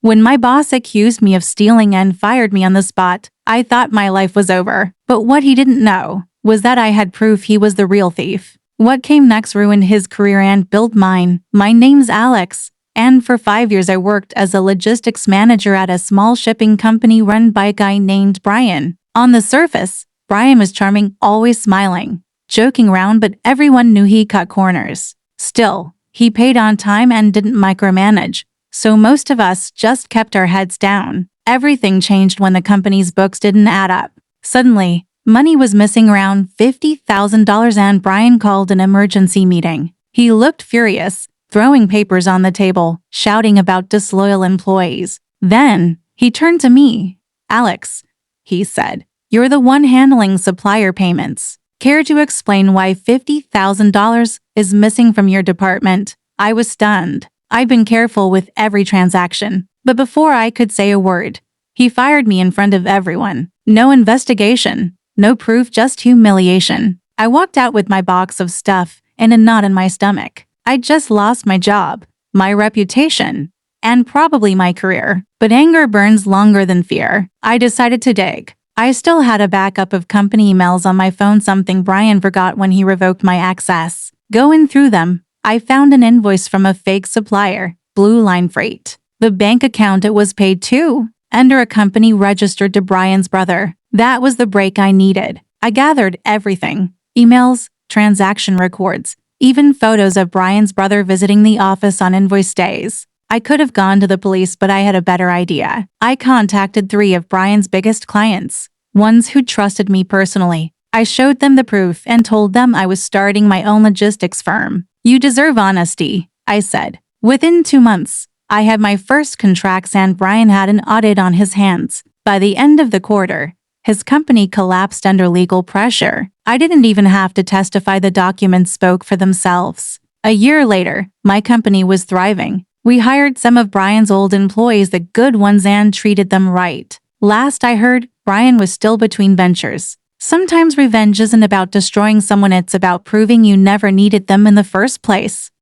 When my boss accused me of stealing and fired me on the spot, I thought my life was over. But what he didn't know was that I had proof he was the real thief. What came next ruined his career and built mine. My name's Alex, and for 5 years I worked as a logistics manager at a small shipping company run by a guy named Brian. On the surface, Brian was charming, always smiling, joking around, but everyone knew he cut corners. Still, he paid on time and didn't micromanage, so most of us just kept our heads down. Everything changed when the company's books didn't add up. Suddenly, money was missing around $50,000 and Brian called an emergency meeting. He looked furious, throwing papers on the table, shouting about disloyal employees. Then, he turned to me. "Alex," he said, "you're the one handling supplier payments. Care to explain why $50,000 is missing from your department?" I was stunned. I'd been careful with every transaction, but before I could say a word, he fired me in front of everyone. No investigation, no proof, just humiliation. I walked out with my box of stuff and a knot in my stomach. I'd just lost my job, my reputation, and probably my career. But anger burns longer than fear. I decided to dig. I still had a backup of company emails on my phone, something Brian forgot when he revoked my access. Going through them, I found an invoice from a fake supplier, Blue Line Freight. The bank account it was paid to, under a company registered to Brian's brother. That was the break I needed. I gathered everything: emails, transaction records, even photos of Brian's brother visiting the office on invoice days. I could have gone to the police, but I had a better idea. I contacted 3 of Brian's biggest clients, ones who trusted me personally. I showed them the proof and told them I was starting my own logistics firm. "You deserve honesty," I said. Within 2 months, I had my first contracts and Brian had an audit on his hands. By the end of the quarter, his company collapsed under legal pressure. I didn't even have to testify, the documents spoke for themselves. A year later, my company was thriving. We hired some of Brian's old employees, the good ones, and treated them right. Last I heard, Brian was still between ventures. Sometimes revenge isn't about destroying someone, it's about proving you never needed them in the first place.